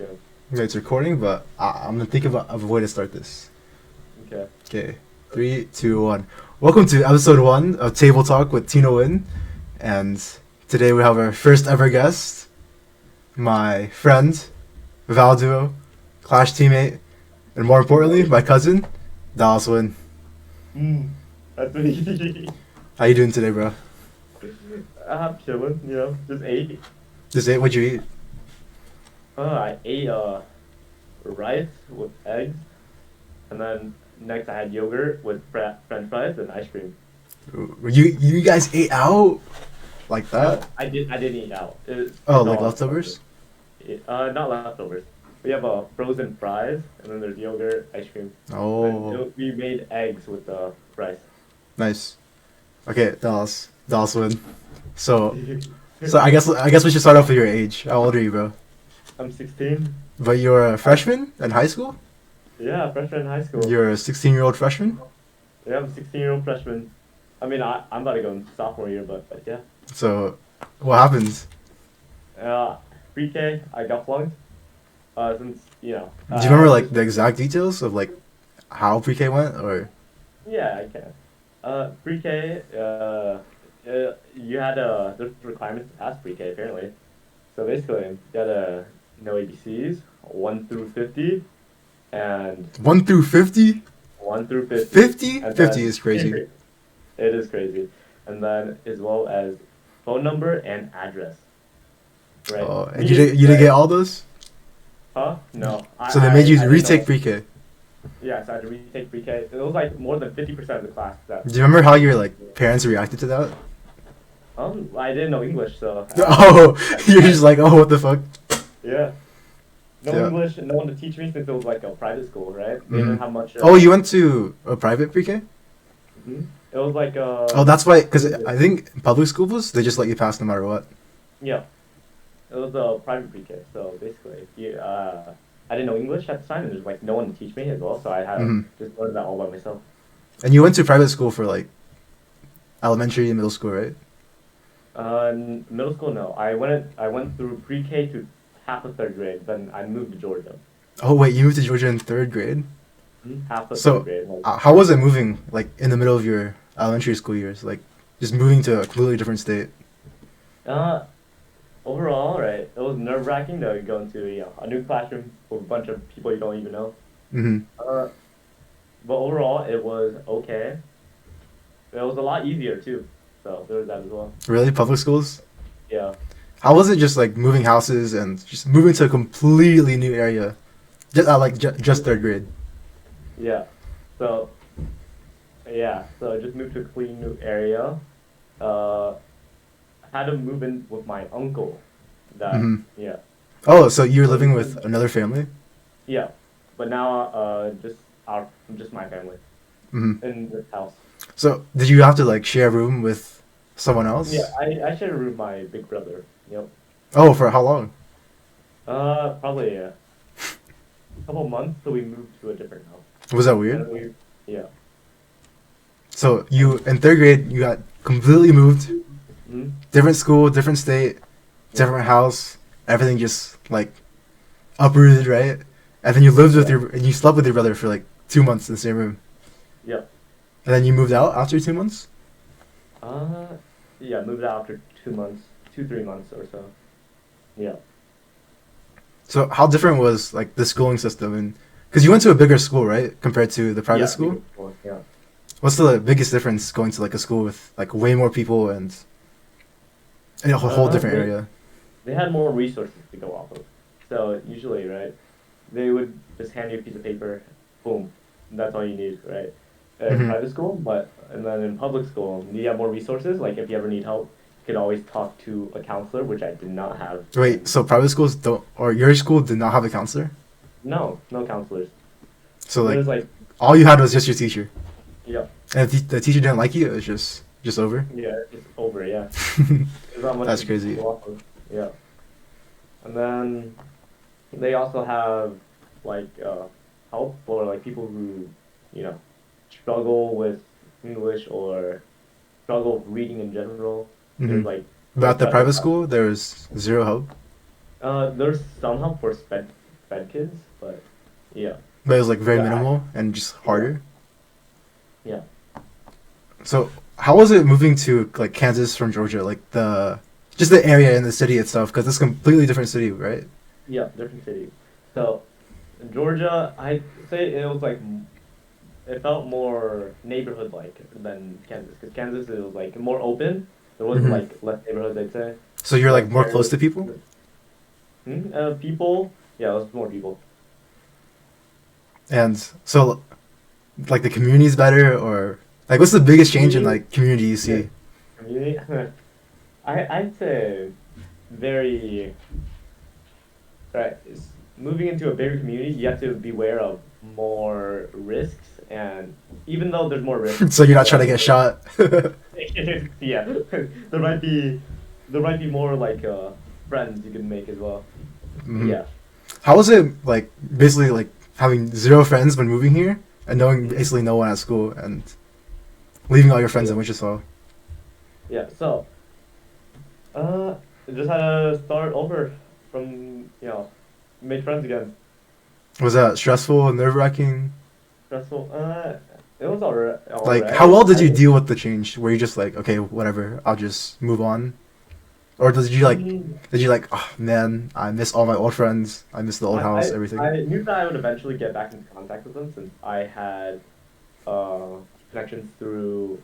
Okay. Yeah, it's recording, but I'm gonna think of a way to start this. Okay. Okay, 3, 2, 1. Welcome to episode 1 of Table Talk with Tino Nguyen, and today we have our first ever guest, my friend, Valduo, Clash teammate, and more importantly, my cousin, Dallas Nguyen. Hmm. That's me. How you doing today, bro? I'm chilling, just ate. Just ate what you eat. I ate rice with eggs, and then next I had yogurt with French fries and ice cream. You guys ate out like that? No, I didn't eat out. Oh, It's like all leftovers? not leftovers. We have frozen fries, and then there's yogurt, ice cream, and Oh, then we made eggs with the rice. nice. Okay, Dallas Nguyen. So So I guess we should start off with your age. How old are you, bro? I'm 16. But you're a freshman in high school? Yeah, freshman in high school. You're a 16-year-old freshman? Yeah, I'm a 16-year-old freshman. I mean, I'm about to go in sophomore year, but yeah. So what happens? Uh, Pre-K, I got flunked. Since, Do you remember like just, the exact details of like how pre-K went or yeah, I can. Pre-K, you had, there's requirements to pass pre-K, apparently. So basically, you had to know ABCs, 1 through 50, and 1 through 50? 1 through 50. 50? And 50 then, is crazy. it is crazy. And then, as well as phone number and address. Right. Oh, and Me, you didn't get right? all those? Huh? No. So they made you I didn't retake know. pre-K. Yeah, so I had to retake pre-K. It was like more than 50% of the class that. Do you remember how your like parents reacted to that? I didn't know English, so Oh, you're just like, oh, what the fuck? yeah. No Yeah. English, no one to teach me since it was like a private school, right? They hmm didn't have much. Oh, you went to a private pre-K? It was like Oh, that's why. Because I think in public schools they just let you pass no matter what. yeah, it was a private pre-K. So basically, I didn't know English at the time, and there's like no one to teach me as well, so I had to hmm just learn that all by myself. And you went to private school for like elementary and middle school, right? Middle school, no. I went through pre-K to half of third grade, then I moved to Georgia. Oh wait, you moved to Georgia in third grade. Half of third So, grade. Like, how was it moving like in the middle of your elementary school years? Like just moving to a completely different state. uh, overall, right, it was nerve-wracking to go into a new classroom with a bunch of people you don't even know. hmm Uh, but overall, it was okay. It was a lot easier too, so there was that as well. Really, public schools? Yeah, How was it just like moving houses and just moving to a completely new area? Just just third grade. yeah. So so I just moved to a clean new area. Uh, I had to move in with my uncle. That hmm yeah. Oh, so you're living with another family? Yeah, but now just my family hmm in this house. So did you have to like share a room with someone Yeah, else? I shared a room with my big brother. Yep. Oh, for how long? Probably a couple months till we moved to a different house. Was that And weird? then yeah. So you in third grade you got completely moved, Hmm. different school, different state, Yep. different house, everything just like uprooted, right? And then you lived with Yeah. your and you slept with your brother for like 2 months in the same room, Yep. and then you moved out after 2 months. Uh, yeah. Moved out after 2 months, 3 months or so. Yeah. So how different was like the schooling system, and because you went to a bigger school, right, compared to the private Yeah. school? Bigger school. Yeah. What's the biggest difference going to like a school with like way more people and in a whole different They area? they had more resources to go off of. So usually, right, they would just hand you a piece of paper, boom, and that's all you need, right? In hmm private school, and then in public school, you have more resources. Like if you ever need help, you could always talk to a counselor, which I did not have. Wait, so private schools don't, or your school did not have a counselor? No, no counselors. So like There's like, all you had was just your teacher, yeah, and if the teacher didn't like you, it was just over. yeah, it's over, yeah. There's not much That's to crazy. go off of, yeah. And then they also have like help for like people who, you know, struggle with English or struggle with reading in general. hmm There's like But at the special private classes. school, there was zero help. There's some help for Fed kids, but yeah, But it was like very yeah, minimal and just yeah, harder. yeah, So how was it moving to like Kansas from Georgia? Like the just the area and the city itself, because it's a completely different city, right? yeah, different cities. So Georgia, I'd say it was like it felt more neighborhood like than Kansas, because Kansas it was like more open. There was Hmm. like less neighborhoods, I'd say, So you're like less more close parents, to people. people. Yeah, it was more people. And so, like the community's better, or like what's the biggest change in Community, like community you yeah, see? community. I'd say very right. Moving into a bigger community, you have to beware of more risks, and even though there's more risks, So you're not trying to uh, get shot. yeah, there might be more like friends you can make as well. Hmm. Yeah. How was it like basically like having zero friends when moving here and knowing Hmm. basically no one at school and leaving all your friends Yeah. in Wichita? Yeah. So, uh, just had to start over from make friends again. Was that stressful and nerve wracking? Stressful. It was alright. All Like, how right. well did I you just deal with the change? Were you just like, okay, whatever, I'll just move on? Or mm, did you like, oh man, I miss all my old friends, I miss the old house, everything? I knew that I would eventually get back into contact with them since I had uh connections through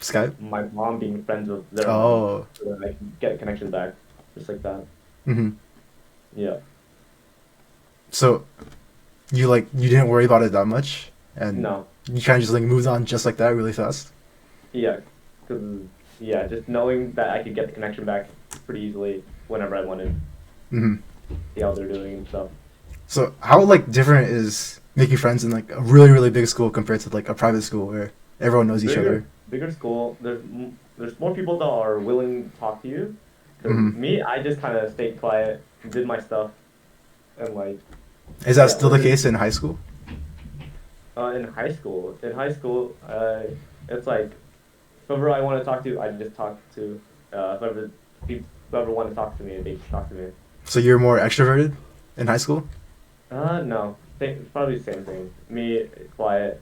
Skype? my mom being friends with their mom, Oh, so that I can get connections back just like that. mm-hmm. Yeah. So you didn't worry about it that much, and No. you kind of just like moved on just like that really fast. Yeah. Because yeah, just knowing that I could get the connection back pretty easily whenever I wanted, Hmm. see how they're doing and stuff. So how like different is making friends in like a really really big school compared to like a private school where everyone knows each other? Bigger school. There's more people that are willing to talk to you. Because Hmm. me, I just kind of stayed quiet, did my stuff, and like Is that yeah, still the wasn't case in high school? in high school. In high school, it's like whoever I want to talk to, I just talk to. Whoever want to talk to me, they just talk to me. So you're more extroverted in high school? No, probably the same thing. Me, quiet,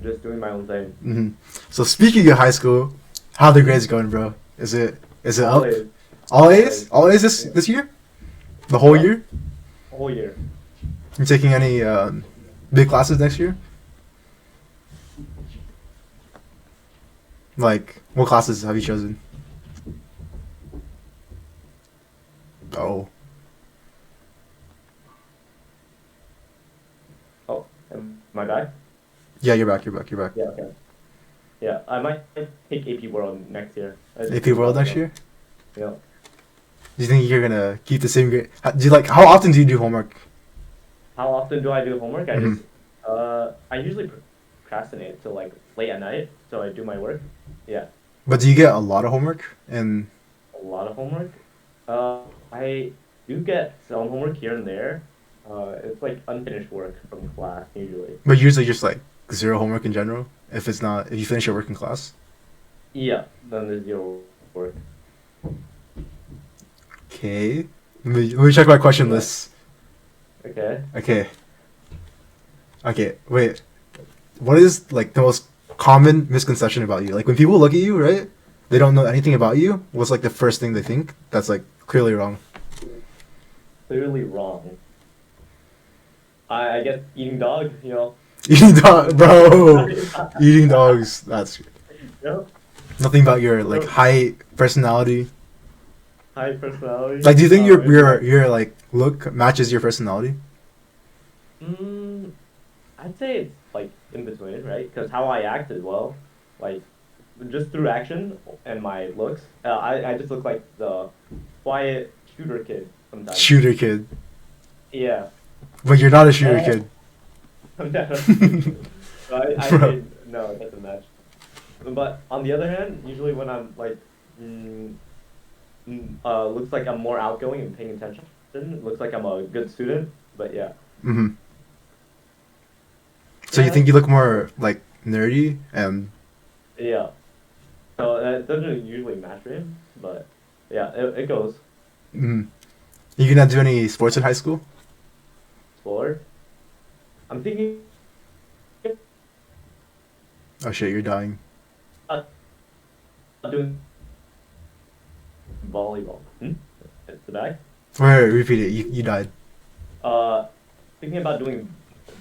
just doing my own thing. Hmm. So speaking of high school, how the Hmm. grades going, bro? Is it up? Always, All A's? always, All A's yeah. this year? The whole What? year? Whole year. You taking any big classes next year? Like, what classes have you chosen? Oh, Oh, am I back? yeah, you're back. You're back. You're back. Yeah. Okay. Yeah, I might take AP World next year. I just AP moved World on next though. year? Yeah. Do you think you're gonna keep the same grade? Do you like? How often do you do homework? How often do I do homework? Hmm. I usually procrastinate till like late at night, so I do my work. Yeah, But do you get a lot of homework? And a lot of homework. I do get some homework here and there. It's like unfinished work from class usually. but usually just like zero homework in general. If it's not, if you finish your work in class. Yeah, then there's zero work. Okay. Let me check my question Yeah. list. Okay. Okay. Okay. Wait. What is like the most common misconception about you? Like when people look at you, right? They don't know anything about you. What's like the first thing they think? That's like clearly wrong. Clearly wrong. I guess eating dog. Eating dog, bro. Eating dogs. That's Yeah. nothing about your like So, height, personality. high personality. Like, do you think your Yeah. like look matches your personality? Mm, I'd say it's like in between, right? Because how I act as well, like just through action and my looks, I just look like the quiet shooter kid sometimes. Shooter kid, Yeah. but you're not a shooter Uh, kid, I'm definitely. I bro. say no, it doesn't match. But on the other hand, usually when I'm like, looks like I'm more outgoing and paying attention. It looks like I'm a good student. But yeah, Hmm. So you yeah, think you look more like nerdy and yeah. So that doesn't usually match me, but yeah, it goes. mm, you gonna do any sports in high school? sport. I'm thinking Oh shit, you're dying. about doing volleyball. Did I? Wait, repeat it. You died. Uh, Thinking about doing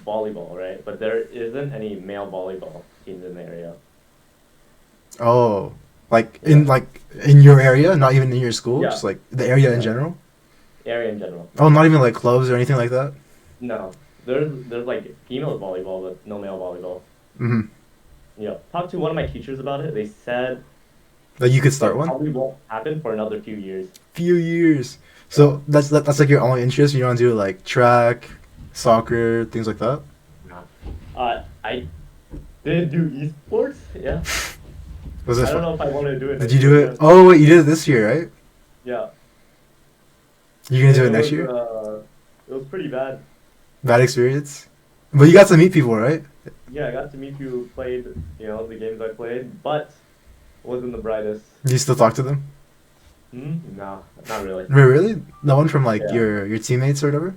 volleyball, right? But there isn't any male volleyball teams in the area. Oh, Yeah. like in your area, not even in your school, just Yeah. like the area in Yeah. general. Area in general. Oh, not even like clubs or anything like that. No. There's like female volleyball, but no male volleyball. Mm-hmm. Yeah. Talked to one of my teachers about it. They said Like you could start it one. probably won't happen for another few years. Few years. Yeah. So that's like your only interest. You don't do like track, soccer, things like that. Nah. I did do esports. Yeah. Was it I don't fun? know if I want to do it Did next you do year. it? Oh wait, you did it this year, right? Yeah. You're gonna do it next year? It was pretty bad. Bad experience. But you got to meet people, right? Yeah, I got to meet who played, the games I played, but wasn't the brightest. Do you still talk to them? No, not really. Wait, really? No one from like Yeah. your teammates or whatever?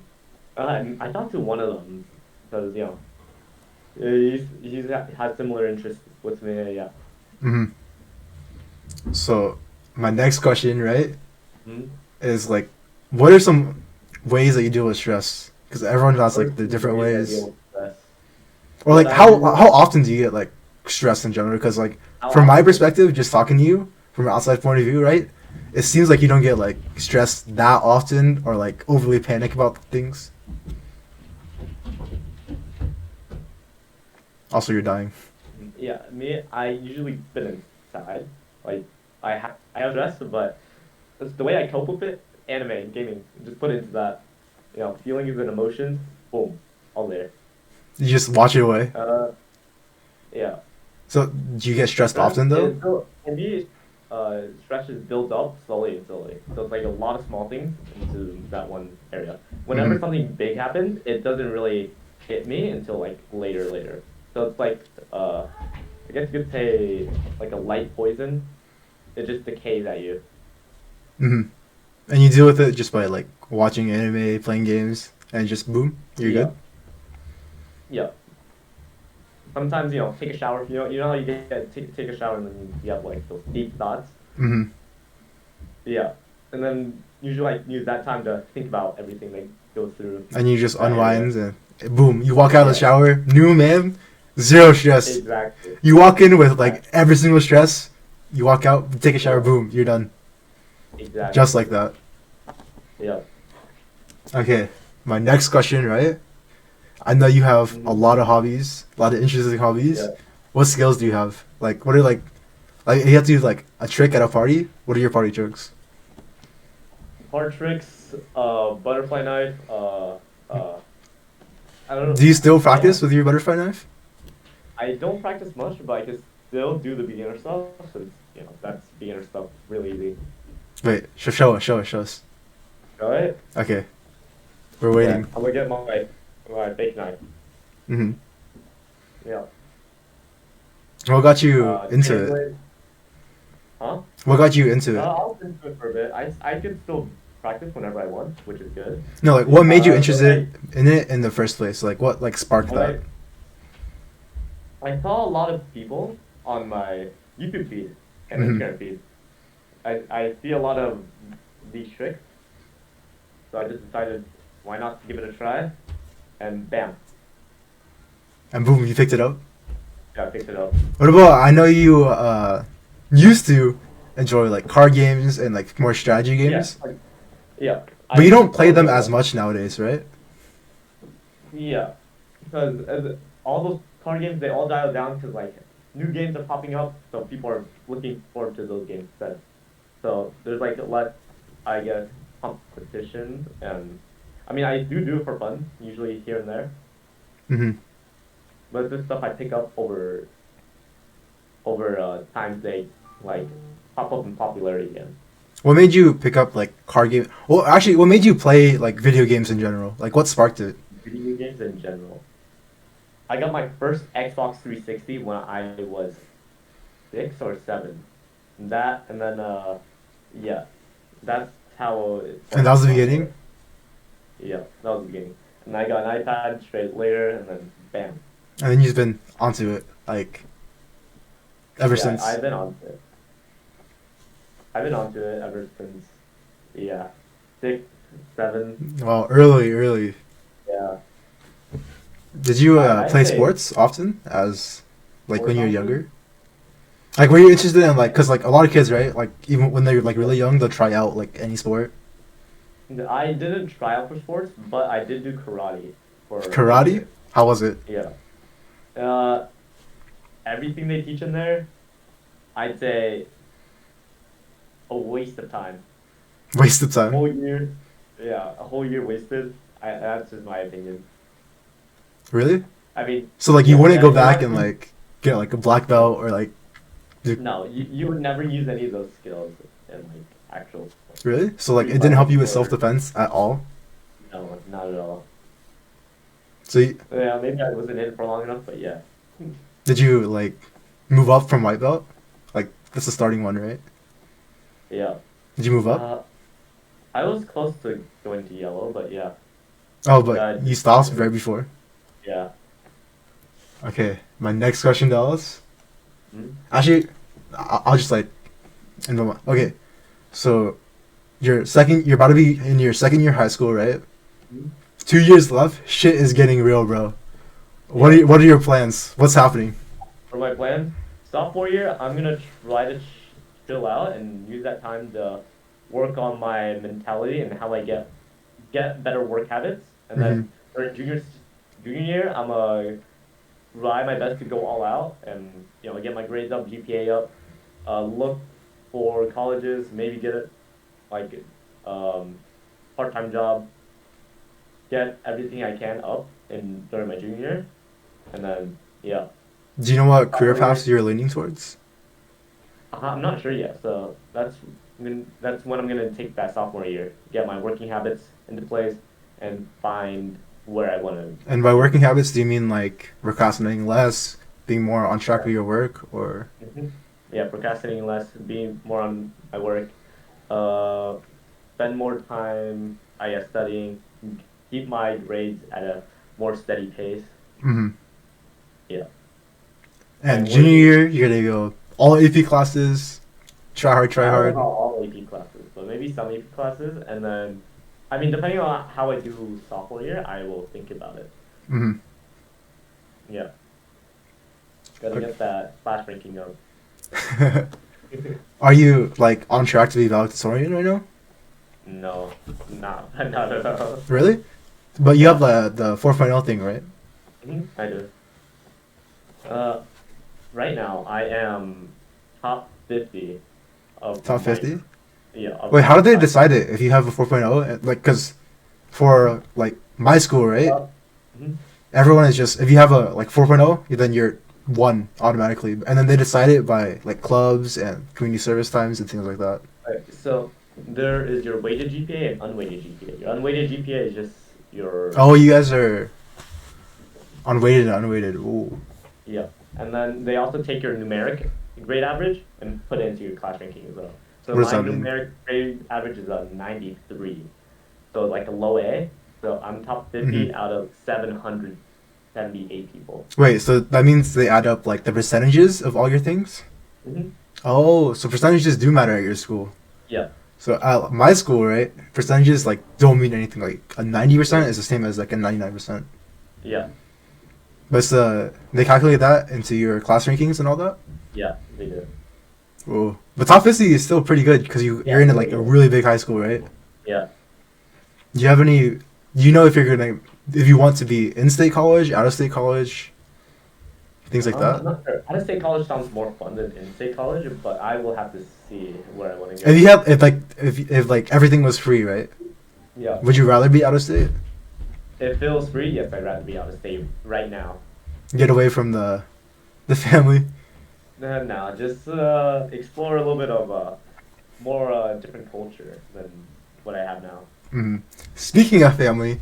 I talked to one of them because has similar interests with me. Yeah. Mm-hmm. So my next question, right, Hmm. is like, what are some ways that you deal with stress? Because everyone has What like are the some different ways I ways. deal with stress? Or What like I do? how often do you get like stress in general? Because like How from my often? perspective, just talking to you from an outside point of view, right? It seems like you don't get like stressed that often or like overly panic about things. Also, you're dying. Yeah, me. I usually spin inside. Like I have stress, but it's the way I cope with it. Anime, gaming, just put it into that. Feelings and emotions. Boom, all there. You just watch it away. Uh, yeah. So do you get stressed Stress often though? is still can be stress just builds up slowly and slowly. So it's like a lot of small things into that one area. Hmm. Whenever something big happens, it doesn't really hit me until like later. So it's like I guess you could say like a light poison. It just decays at you. Hmm. And you deal with it just by like watching anime, playing games, and just boom, you're good. Yeah. Yeah. Sometimes take a shower. You know how you take a shower and then you have like those deep thoughts. Hmm. Yeah. And then usually I use that time to think about everything that goes through And you just that area. unwind and boom, you walk out of the Yeah. shower, new man, zero stress. Exactly. You walk in with like Exactly. every single stress. You walk out, take a shower, Yeah. boom, you're done. Just Exactly. like that. Yeah. Okay, my next question, right? I know you have a Hmm. lot of hobbies, a lot of interesting hobbies. Yeah. What skills do you have? Like, what are like you have to do like a trick at a party? What are your party tricks? Hard tricks, butterfly knife, uh, I don't Do know. you still Yeah. practice with your butterfly knife? I don't practice much, but I can still do the beginner stuff. So that's beginner stuff really easy. Wait, show us, show us. All right. Okay, we're Okay. waiting. I'm gonna get my fake knife. Hmm. Yeah. What got you into Tater it? blade. Huh? What got you into it? I was into it for a bit. I can still practice whenever I want, which is good. No, like what made you But interested in it in the first place? Like what like sparked when that? I saw a lot of people on my YouTube feed and Hmm. Instagram feed. I see a lot of these tricks, so I just decided why not give it a try, and bam, And boom, you picked it up. yeah, I picked it up. What about I know you used to enjoy like card games and like more strategy Yeah, games, yeah. but you don't That play was them one of as them. much nowadays, right? Yeah, because all those card games they all dial down because like new games are popping up, so people are looking forward to those games instead. So there's like less, I guess, competition, and I mean I do it for fun, usually here and there, Hmm. but this stuff I pick up over times they like pop up in popularity again. What made you pick up like card game? Well, actually, what made you play like video games in general? Like what sparked it? Video games in general. I got my first Xbox 360 when I was 6 or 7. That and then yeah, that's how it And that was the started. beginning. Yeah, that was the beginning. and I got an iPad straight later, and then bam. And then you've been onto it like ever Yeah, since. I've been onto it ever since. Yeah, 6, 7. Well, early. Yeah, Did you I'd play say sports often as like when sports you were option. younger? Like, were you interested in like, cause like a lot of kids, right? Like even when they're like really young, they'll try out like any sport. I didn't try out for sports, but I did do karate for a Karate? year. How was it? Yeah. Uh, Everything they teach in there, I'd say a waste of time. Waste of A time. whole year, yeah, a whole year wasted. That's just my opinion. Really? I mean, So like you yeah, wouldn't go in my back and opinion, like get like a black belt or like do, no, you would never use any of those skills in like actual really? So like it street didn't help fighting you with self or defense at all. no, not at all. So Yeah, maybe I wasn't in it for long enough, but yeah, did you like move up from white belt? Like that's the starting one, right? yeah. Did you move up? Uh, I was close to going to yellow, but yeah, Oh, but you just stopped right before. yeah. Okay, my next question, Dallas. Hmm? Actually, I'll just like okay. So you're about to be in your second year high school, right? Hmm? 2 years left. Shit is getting real, bro. Yeah. What are your plans? What's happening? For my plans, sophomore year, I'm gonna try to chill out and use that time to work on my mentality and how I get better work habits. And Hmm. then for junior year, I'm gonna try my best to go all out and get my grades up, GPA up, look for colleges, maybe get it like um part-time job, get everything I can up in during my junior year, and then yeah, Do you know what career sophomore paths year. you're leaning towards? I'm not sure yet, so that's when I'm gonna take that sophomore year, get my working habits into place, and find where I want to And by be. working habits, do you mean like procrastinating less, being more on track with your work, or Hmm. Yeah, procrastinating less, being more on my work, uh, spend more time, I guess, studying, keep my grades at a more steady pace. hmm Yeah, and and what junior do you? year you're gonna go all AP classes, try I don't know hard. about all AP classes, but maybe some AP classes, and then, I mean, depending on how I do sophomore year, I will think about it. Hmm. Yeah. Gotta get that class ranking up. Are you like on track to be valedictorian right now? No, not at all. Really? But you have Yeah, the 4.0 thing, right? I do. Uh, right now I am top 50 of Top my 50? of Wait, how my did they class. decide it if you have a 4.0? Like, because for like my school, right? Uh, mhm. Everyone is just, if you have a like 4.0, then you're one automatically. And then they decide it by like clubs and community service times and things like that. Right, so there is your weighted GPA and unweighted GPA. Your unweighted GPA is just your Oh, you guys are unweighted and unweighted. Ooh. yeah, and then they also take your numeric grade average and put it into your class ranking as well. So What does my that mean? numeric grade average is a 93. So like a low A. So I'm top Hmm. 50 out of 778 people. Wait, so that means they add up like the percentages of all your things? Hmm. Oh, so percentages do matter at your school. Yeah. So at my school, right, percentages like don't mean anything. Like a 90% is the same as like a 99%. Yeah. But it's, they calculate that into your class rankings and all that. Yeah. They do. Whoa. But top 50 is still pretty good because you're Yeah. in like Really a good. really big high school, right? Yeah. Do you have any? Do you know if you're gonna if you want to be in state college, out of state college, things like I'm that? not sure. Out of state college sounds more fun than in state college, but I will have to see where I want to If go. you have if like everything was free, right? Yeah. Would you rather be out of state? If it was free, yes, I'd rather be out of state right now. Get away from the family. No, just explore a little bit of more different culture than what I have now. Hmm. Speaking of family,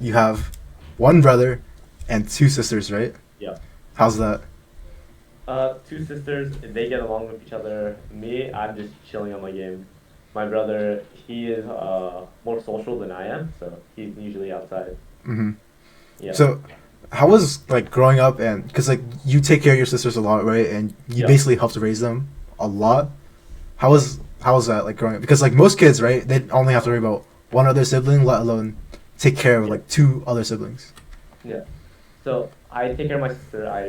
you have one brother and two sisters, right? Yeah. How's that? Two sisters, they get along with each other. Me, I'm just chilling on my game. My brother, he is more social than I am, so he's usually outside. Mm-hmm. Yeah, So, how was like growing up and because like you take care of your sisters a lot, right? And you yeah, basically help to raise them a lot. How was that like growing up? Because like most kids, right? They only have to worry about one other sibling, let alone take care of yeah, like two other siblings. yeah. So I take care of my sister. I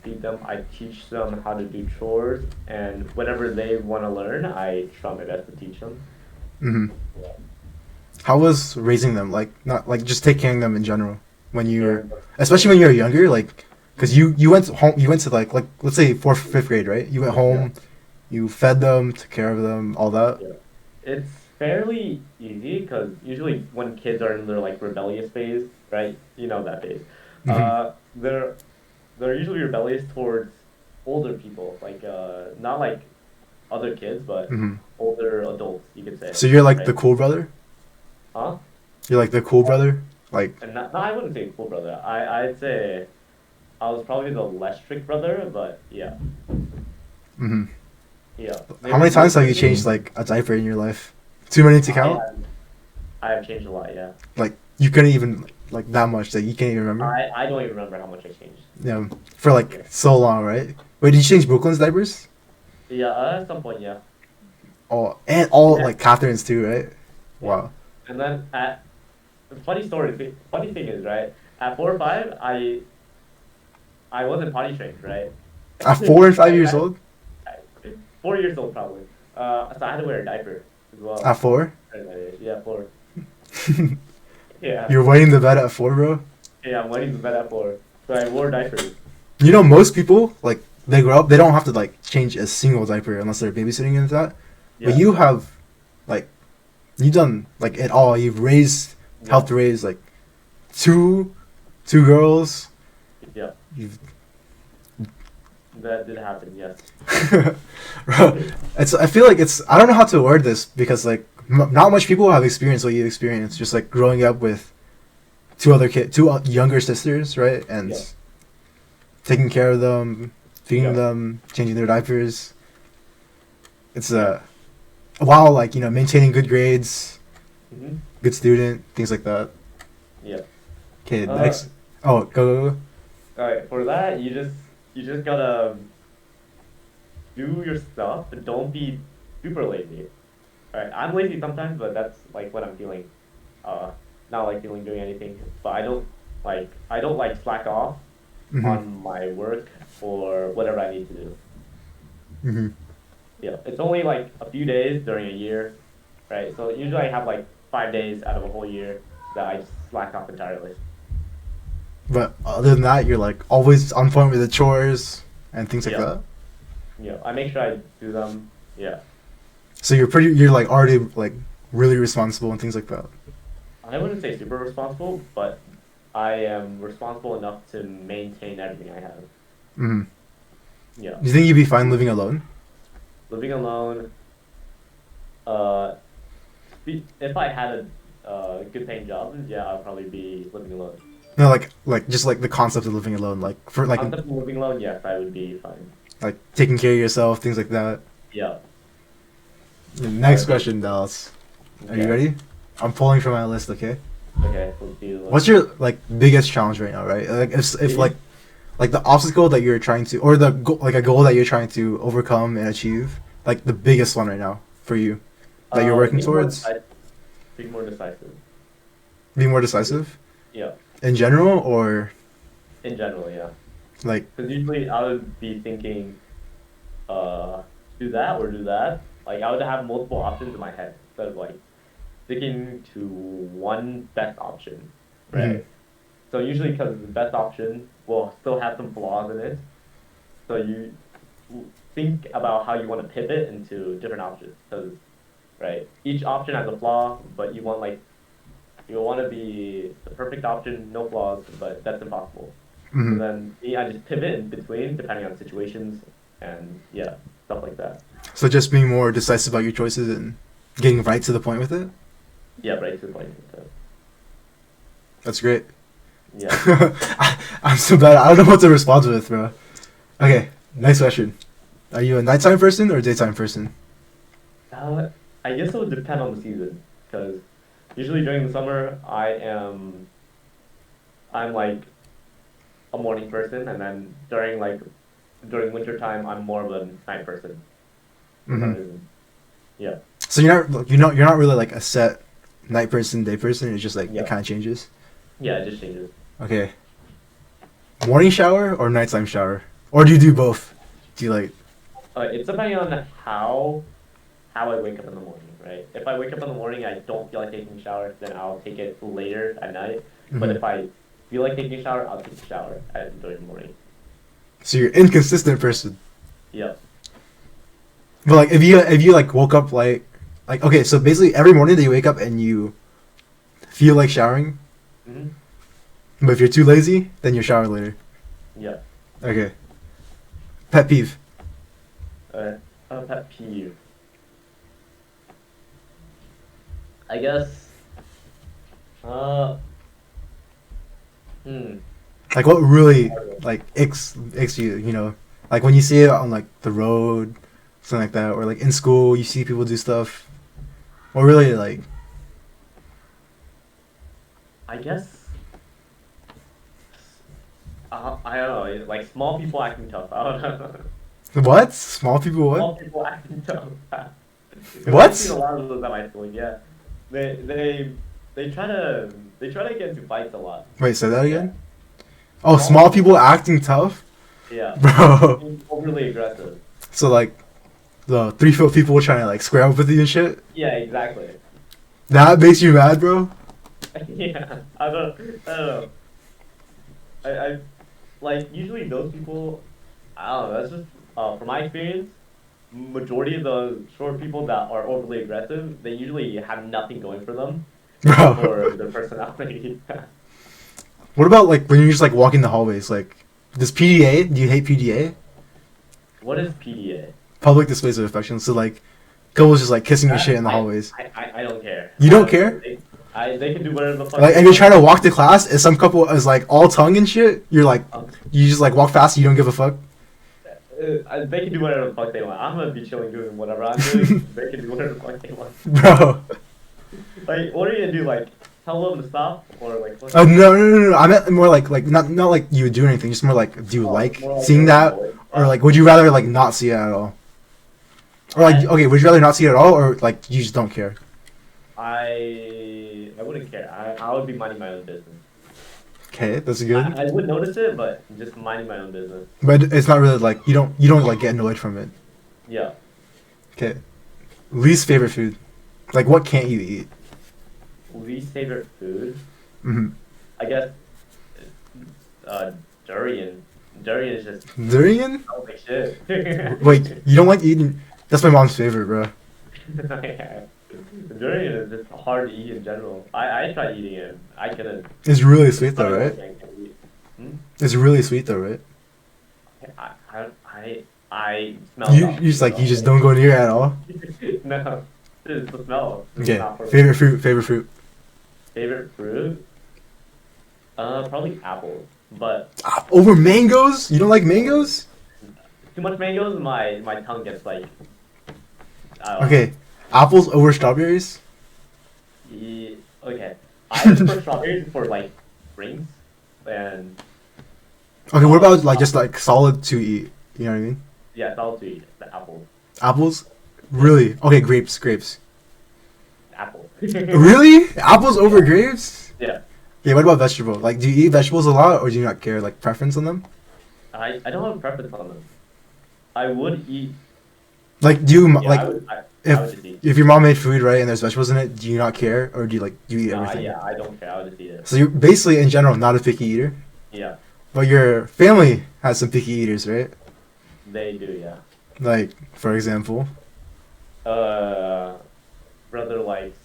feed them. I teach them how to do chores, and whenever they want to learn, I try my best to teach them. Mm-hmm. Yeah. How was raising them? Like not like just taking care of them in general when you were, Caring for especially when you were younger, like because you went home, you went to like let's say fourth, fifth grade, right? You went yeah, home, you fed them, took care of them, all that. yeah. It's fairly easy because usually when kids are in their like rebellious phase, right? You know that phase. Mm-hmm. They're usually rebellious towards older people, like not like other kids, but Mm-hmm. older adults, you could say, So you're like the right? cool brother. Huh? You're like the cool brother. Like, And not, no, I wouldn't say cool brother. I'd say I was probably the less strict brother, but yeah, mm-hmm. yeah. How many Maybe times most have you likely, changed like a diaper in your life? Too many to I count. have I have changed a lot. Yeah, Like you couldn't even like that much that you can't even remember. I don't even remember how much I changed. Yeah, for like Yeah, so long, right? Wait, did you change Brooklyn's diapers? yeah. At some point, yeah, Oh, and all yeah, like Catherine's too, right? yeah. Wow. And then at funny story. Funny thing is, right? At 4 or 5, I wasn't potty trained, right? At 4 and 5 years I, old? 4 years old probably. So I had to wear a diaper as At well. 4? Yeah, 4. Yeah, You're wetting the bed at 4, bro? yeah. I'm waiting to bed at 4, so I wore diapers. You know, most people, like, they grow up, they don't have to, like, change a single diaper unless they're babysitting and that. But Yeah, you have, like, you've done, like, it all. You've raised, yeah, helped raise, like, two, two girls. yeah. You've, That did happen. Yes. bro, it's, I feel like it's, I don't know how to word this because, like, not much people have experienced what you experienced. Just, like, growing up with two younger sisters, right? And Yeah, taking care of them, feeding yeah. them, changing their diapers. It's Yeah. while like maintaining good grades, Hmm. good student, things like that. Yeah. Okay, Uh, next. Oh, go. all right. For that, you just gotta do your stuff, but don't be super lazy. All right. I'm lazy sometimes, but that's like what I'm feeling. Uh, not like feeling doing anything. But I don't like slack off Mhm. on my work or whatever I need to do. Mhm. Yeah. It's only like a few days during a year, right? So usually I have like 5 days out of a whole year that I just slack off entirely. But other than that, you're like always on point with the chores and things like Yeah. that. Yeah. I make sure I do them. Yeah. So you're like already like really responsible and things like that. I wouldn't say super responsible, but I am responsible enough to maintain everything I have. Mhm. Yeah. Do you think you'd be fine living alone? Living alone, uh, if I had a good paying job, yeah, I'll probably be living alone. No, like just like the concept of living alone, like for Concept of living alone, yes, I would be fine. like taking care of yourself, things like that. Yeah. Next question, Dallas. Are you Okay. ready? I'm pulling from my list, okay? Okay. Let's do. What's your like biggest challenge right now, right? Like if Biggest. like the obstacle that you're trying to or the like a goal that you're trying to overcome and achieve, like the biggest one right now for you that you're working Being more towards, decisive. Being more decisive. being more decisive Yeah. in general or In general, yeah. like Because usually I would be thinking, uh, do that or do that. Like I would have multiple options in my head instead of like sticking to one best option, mhm, right? So usually because the best option will still have some flaws in it, so you think about how you want to pivot into different options. Because right, each option has a flaw, but you want to be the perfect option, no flaws, but that's impossible. So mhm. then me, I just pivot in between depending on situations and yeah, stuff like that. So just being more decisive about your choices and getting right to the point with it. Yeah, right to the point. So, That's great. yeah. I'm so bad. I don't know what to respond with, bro. Okay, next question. Are you a nighttime person or daytime person? Uh, I guess it would depend on the season, because usually during the summer I'm like a morning person, and then during winter time I'm more of a night person for some Hmm. reason. Yeah, So you're not really like a set night person, day person. It's just like it yeah, kind of changes. yeah. It just changes. Okay. Morning shower or nighttime shower, or do you do both? Do you like? It's depending on how I wake up in the morning, right? If I wake up in the morning, I don't feel like taking a shower, then I'll take it later at night. But Mhm. if I feel like taking a shower, I'll take a shower during the morning. So you're inconsistent person. Yeah. But like if you like woke up like okay, so basically every morning that you wake up and you feel like showering, Hmm. but if you're too lazy, then you shower later. Yeah. Okay. Pet peeve. Uh, a pet peeve. I guess. Uh. Hmm. Like what really like icks you, you know? Like when you see it on like the road, something like that, or like in school you see people do stuff. What really like I guess. I don't know. Like small people acting tough. I don't know. what? Small people what? Small people acting tough. Because I've seen a What? lot of those at my school. Yeah. They they they try to get into fights a lot. Wait, say that Yeah. again? Oh, Small small people people. acting tough? Yeah. Bro. Being overly aggressive. So like the 3 foot people trying to like square up with you and shit? Yeah. Exactly. That makes you mad, bro? Yeah. I don't know. I like usually those people. I don't know. That's just from my experience. Majority of the short people that are overly aggressive, they usually have nothing going for them except Bro. for their personality. What about like when you're just like walking the hallways? Like, does PDA? Do you hate PDA? What is PDA? Public displays of affection. So like, couples just like kissing your shit That in the hallways. I don't care. You don't care? They can do whatever the fuck Like, they if you're want. trying to walk to class, and some couple is like all tongue and shit, you're like, Um, you just like walk fast. You don't give a fuck, they can do whatever the fuck they want. I'm gonna be chilling doing whatever I'm doing. They can do whatever the fuck they want. bro. Like, what are you gonna do? Like, tell them to stop or like what? Oh no! I meant more like not like you would do anything. Just more like, do you like More like seeing you're that, annoyed. or like would you rather like not see it at all, or like I, okay, would you rather not see it at all, or like you just don't care? I wouldn't care. I would be minding my own business. Okay, that's good. I would notice it, but just minding my own business. But it's not really like you don't like get annoyed from it. Yeah. Okay. Least favorite food. Like what can't you eat? Least favorite food? Mm-hmm. I guess uh durian. Durian is just Durian? smells like shit. Wait, you don't like eating? That's my mom's favorite, bro. Durian is just hard to eat in general. I tried eating it. I couldn't. It's really sweet though, I right? can't eat. Hmm? It's really sweet though, right? I smell it off. You just like you just don't go near it at all. No, it's the smell. It's Okay. not for me. Favorite fruit. Favorite fruit. Favorite fruit? Probably apples. But Ah, over mangoes? You don't like mangoes? too much mangoes, my tongue gets like I don't know. Okay. Apples over strawberries? Okay. I prefer strawberries for like drinks and Okay, what about like just like solid to eat? You know what I mean? yeah, it's sweet. The apples. Apples? Really? Okay, grapes. Apple. Really? Apples over grapes? Yeah. Yeah, what about vegetable? Like, do you eat vegetables a lot, or do you not care? Like, preference on them? I don't have a preference on them. I would eat. Like, do you Yeah, like I would just eat. if your mom made food right and there's vegetables in it? Do you not care, or do you eat No, everything? yeah, I don't care. I would just eat it. So you're basically in general not a picky eater, Yeah, but your family has some picky eaters, right? they do. Yeah. Like, for example, Uh, brother likes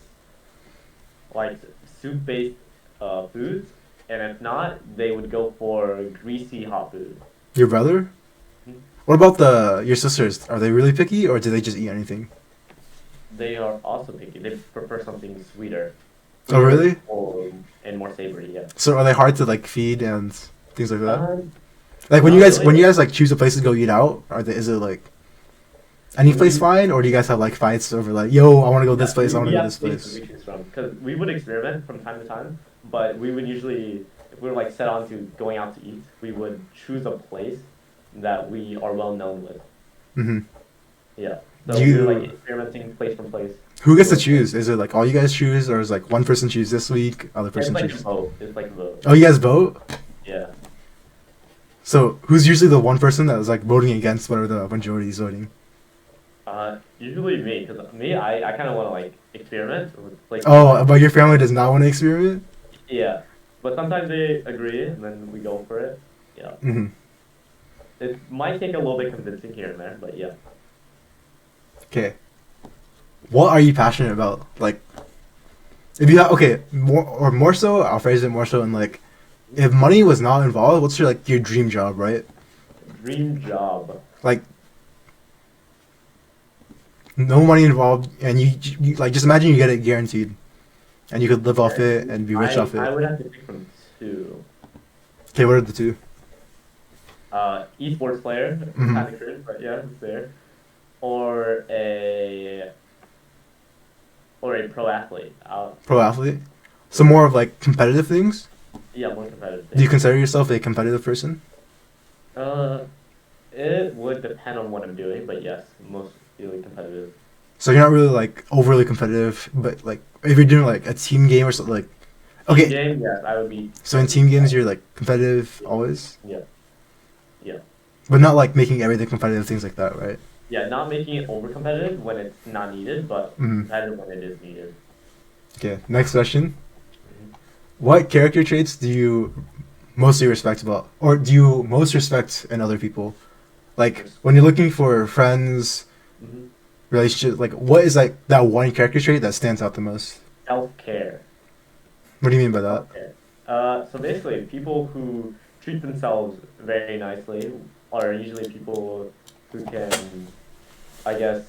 soup based foods, and if not, they would go for greasy hot food. your brother. Mhm. What about your sisters? Are they really picky, or do they just eat anything? They are also picky. They prefer something sweeter. Oh, really? And more savory. Yeah. So are they hard to like feed and things like that? Um, Like when not you guys really. like choose a place to go eat out, is it like Any place We fine, or do you guys have like fights over like, yo, I want to go this Yeah, place, I want to we go have this spaces place? we choose from because we would experiment from time to time, but we would usually, if we were like set on to going out to eat, we would choose a place that we are well known with. Mm-hmm. Yeah. Do So we were like you? experimenting place from place. Who gets to Going from, choose? Is it like all you guys choose, or is like one person choose this week, other it's person like choose? vote. It's like vote. Oh, you guys vote. Yeah. So who's usually the one person that was like voting against whatever the majority is voting? Usually me, because I kind of want to like experiment with places I Oh, might. but your family does not want to experiment. Yeah. But sometimes they agree, and then we go for it. Yeah. Mm-hmm. It might take a little bit convincing here and there, but yeah. Okay. What are you passionate about? Like, if you have okay, more so, I'll phrase it more so in like, if money was not involved, what's your like your dream job, right? Dream job. Like, no money involved, and you like just imagine you get it guaranteed, and you could live off it and be rich off I it. would have to pick from two. Okay, what are the two? Esports player, Mhm. kind of cringe, but yeah, it's there. Or a pro athlete. Pro athlete. So more of like competitive things. Yeah, more competitive Do you thing. consider yourself a competitive person? Uh, it would depend on what I'm doing, but yes, most really competitive. So you're not really like overly competitive, but like if you're doing like a team game or something like, Team okay, game, yes, I would be. so in team games you're like competitive always, Yeah, yeah, but not like making everything competitive things like that, right? yeah. Not making it over competitive when it's not needed, but Mm-hmm. competitive when it is needed. Okay, next question. Mhm. What character traits do you mostly respect about, or do you most respect in other people? Like when you're looking for friends, Mhm. relationships, like what is like that one character trait that stands out the most? Self-care. What do you mean by that? Okay. So basically, people who treat themselves very nicely are usually people who can, I guess,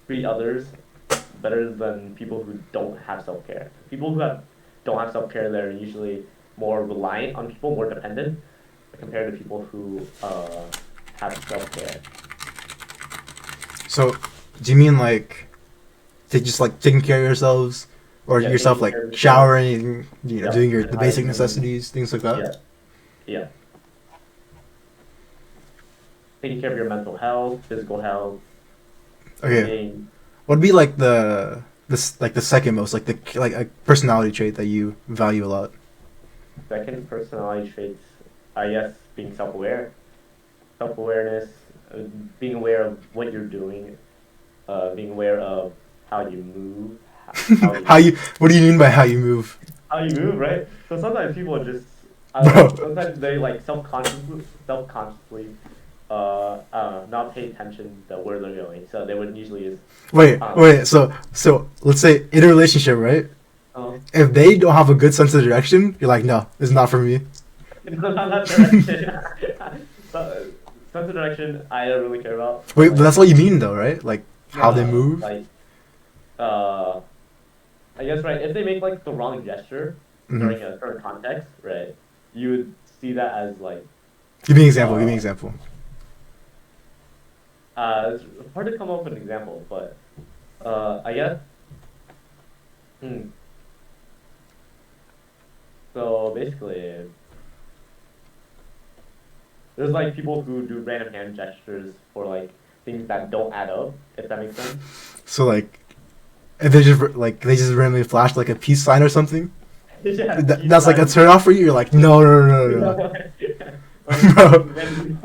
treat others better than people who don't have self-care. People who don't have self-care, they're usually more reliant on people, more dependent, compared to people who have self-care. So, do you mean like to just like taking care of yourselves, or Yeah, yourself taking like care of yourself. showering, Yeah, doing your and the basic hygiene. necessities, things like that? Yeah, yeah. Taking care of your mental health, physical health, Okay, eating. what'd be like the second most like a personality trait that you value a lot? Second, personality traits, I guess, being self-aware, self-awareness, uh, being aware of what you're doing, being aware of how you move, how How you you? What do you mean by how you move, how you move, right? So sometimes people just, bro? sometimes they like self-consciously, not pay attention to where they're going. So they would usually just, Wait, um, wait. So let's say in a relationship, right? oh, If they don't have a good sense of direction, you're like, no, it's not for me. it's not that direction. So, sense of direction, I don't really care about. Wait, but Like, that's what you mean though, right? Like how they no, move. like, uh, I guess right. If they make like the wrong gesture Hmm. during a certain context, right, you would see that as like, Give me an example. Give me an uh, example. it's hard to come up with an example, but I guess. Hmm. So basically, there's like people who do random hand gestures for like things that don't add up, if that makes sense. So like, if they just randomly flash like a peace sign or something, Yeah, peace that's like a sign. turn off for you. You're like, no, no, no, no, no, Or bro. randomly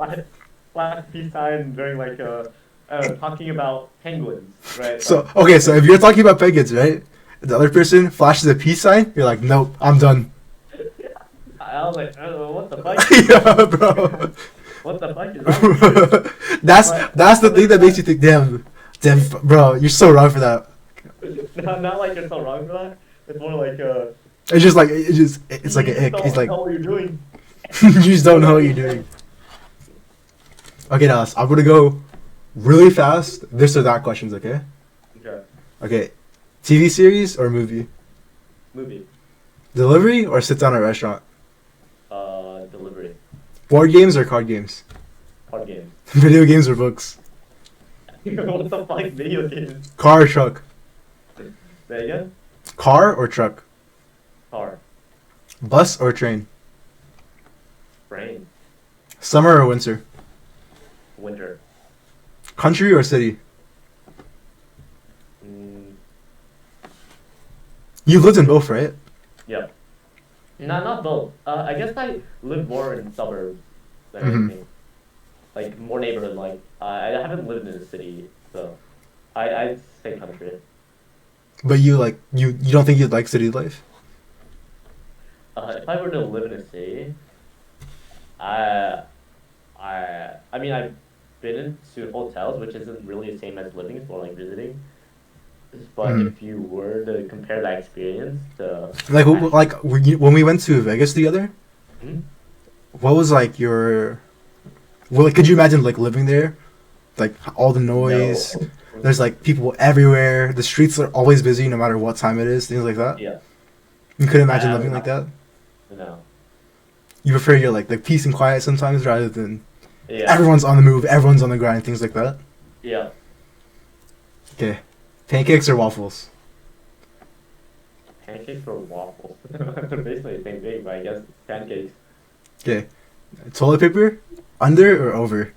flash peace sign during like talking about penguins, right? So Like, okay, so if you're talking about penguins, right? The other person flashes a peace sign. You're like, nope, I'm done. I was like, what the fuck? Yeah, bro. What the fuck is wrong with you? That's the thing that makes you think, damn, bro, you're so wrong for that. Not like you're so wrong for that. It's more like It's just like it's like you an just ick. It's don't like know what you're doing. you just don't know what you're doing. Okay, now I'm gonna go really fast. This or that questions, okay? Okay. Okay, TV series or movie? Movie. Delivery or sit down at a restaurant? Delivery. Board games or card games? Card games. Video games or books? What the fuck, video games? Car or truck? There you go. Car or truck? Car. Bus or train? Brain. Summer or winter? Winter. Country or city? Mm, You lived in both, right? yeah. Not both. I guess I live more in suburbs than Mhm. anything. Like more neighborhood. Like I haven't lived in a city, so I'd say country. But you don't think you'd like city life? If I were to live in a city, I I mean I've been into hotels, which isn't really the same as living. It's more like visiting. But Mhm. if you were to compare that experience to actually, When we went to Vegas together, hmm? what was like your well, like, could you imagine like living there? Like all the No. noise. There's like people everywhere. The streets are always busy no matter what time it is. Things like that. Yeah, You couldn't imagine I living would like not. that. No. You prefer your like peace and quiet sometimes rather than Yeah, everyone's on the move, everyone's on the grind, things like that. yeah. Okay, pancakes or waffles? Pancakes or waffles? They're basically the same thing, but I guess pancakes. Okay, toilet paper, under or over?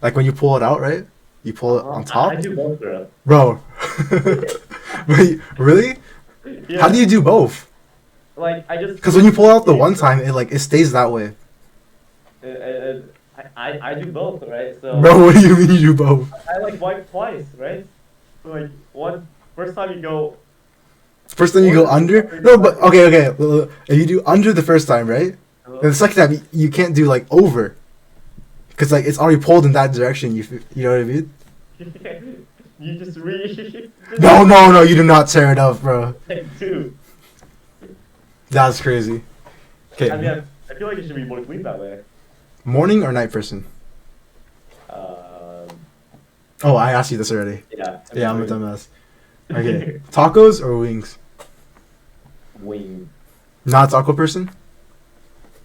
Like when you pull it out, right? You pull it on I top, do both, bro. bro. Wait, really? How do Yeah, you do both? like I just Because when you pull out the yeah, one time, it stays that way. I do both, right? So Bro, what do you mean you do both? I like wipe twice, right? Like one first time you go First time you go forward, under? after you No, wipe but okay, okay. If you do under the first time, right? And the second time, you can't do like over. Because like it's already pulled in that direction. You know what I mean? you just re No, no, no. You do not tear it up, bro. like two. That's crazy. Okay, I mean, I feel like it should be more clean that way. morning or night person? Um, Oh, I asked you this already. yeah, I Yeah, I'm a mean, dumbass. Okay, tacos or wings? wing. Not a taco person.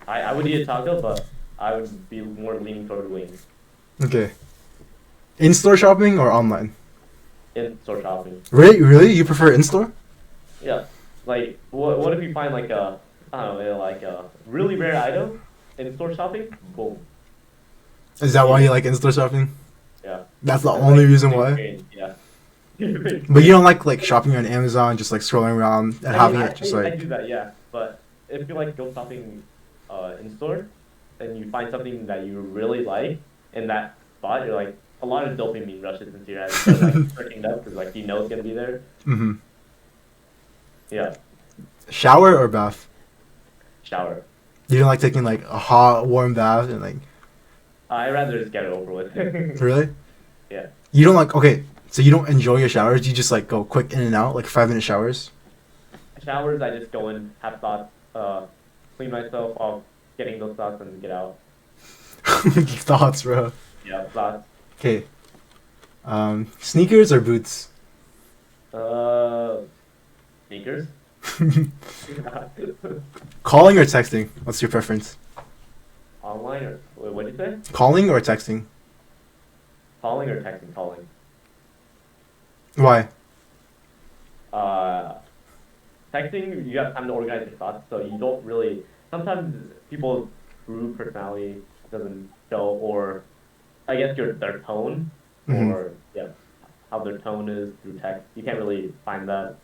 I would eat a taco, but I would be more leaning toward wings Okay, in-store shopping or online? in store shopping. Really, really, you prefer in-store? Yeah, like what if you find like a I don't know like a really rare item in store shopping? Boom. Is that why Yeah, you like in-store shopping? yeah. That's the That's only like reason the why. experience, yeah. But you don't like shopping on Amazon, just like scrolling around and I mean, having it just I like. do that, yeah. But if you like go shopping in store and you find something that you really like in that spot, you're like a lot of dopamine rushes into your head. You start like searching it up because like you know it's gonna be there. Hmm. Yeah, Shower or bath? shower. You don't like taking like a hot, warm bath and like I rather just get it over with. really? Yeah, You don't like okay, so you don't enjoy your showers. You just like go quick in and out, like 5 minute showers. showers. I just go in, have thoughts, clean myself off, getting those thoughts and get out. Thoughts, bro. Yeah, thoughts. Okay. Sneakers or boots? Sneakers. Calling or texting? What's your preference? Online or what did you say? Calling or texting? Calling or texting? Calling. Why? Uh, Texting, you have time to organize your thoughts, so you don't really. Sometimes people's true personality doesn't show, or I guess their tone, Hmm. or yeah, how their tone is through text. You can't really find that.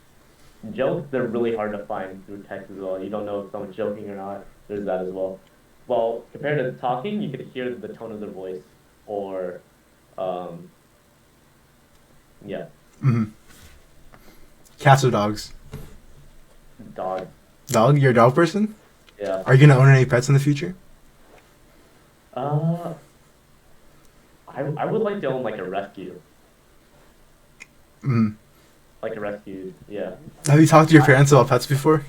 Jokes, they're really hard to find through text as well. You don't know if someone's joking or not. There's that as well. Well, compared to talking, you could hear the tone of their voice, or um, yeah, Hmm. Cats or dogs? dog. Dog? You're a dog person? Yeah. Are you gonna own any pets in the future? Uh, I would like to own like a rescue. Mm. Like a rescue, yeah. Have you talked to your parents about pets before?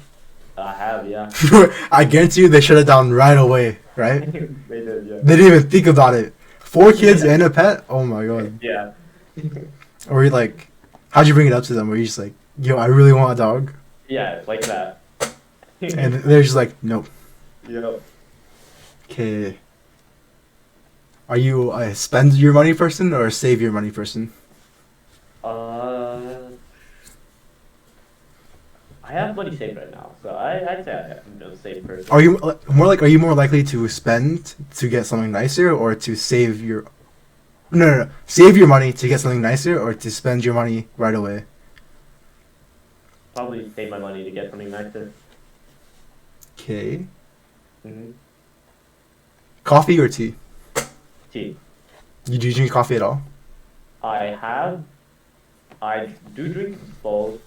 I have, yeah. I guarantee you they shut it down right away, right? They did, yeah. They didn't even think about it. 4 kids and a pet? Oh my god. Yeah. Or you like, how'd you bring it up to them? Were you just like, yo, I really want a dog? Yeah, like that. And they're just like, nope. Yeah. Okay. Are you a spend your money person or a save your money person? Uh, I have money saved right now, so I'd say I'm a safe Are person. you more like are you more likely to spend to get something nicer or to save your no, save your money to get something nicer or to spend your money right away? Probably save my money to get something nicer. Okay. Mm-hmm. Coffee or tea? Tea. Do you drink coffee at all? I have. I do drink both.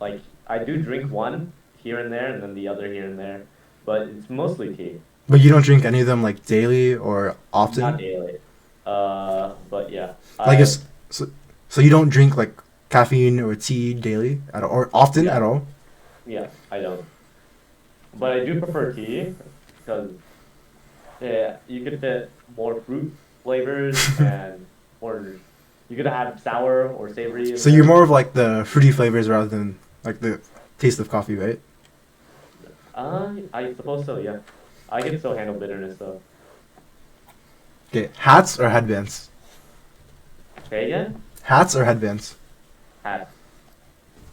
Like I do drink one here and there, and then the other here and there, but it's mostly tea. But you don't drink any of them like daily or Not often? daily. But yeah, Like I it's so you don't drink like caffeine or tea daily at all, or often yeah at all? yeah I don't. But I do prefer tea because yeah, you could fit more fruit flavors and or you could have sour or savory in So you're there. more of like the fruity flavors rather than like the taste of coffee, right? I suppose so. Yeah, I can still handle bitterness though. Okay, hats or headbands? Say again? Hats or headbands? Hat.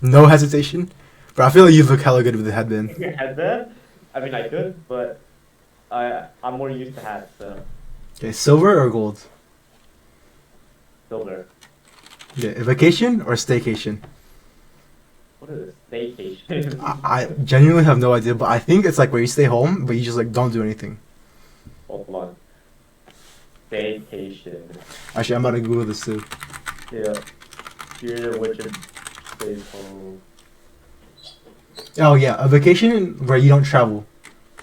No hesitation. But I feel like you look hella good with the headband. Headband? I mean, I could, but I'm more used to hats, so Okay, silver or gold? silver. Okay, vacation or staycation? What is a staycation? I genuinely have no idea, but I think it's like where you stay home, but you just like don't do anything. Hold on. Staycation. Actually, I'm about to Google this too. Yeah. Period of which it stays home. Oh yeah, a vacation where you don't travel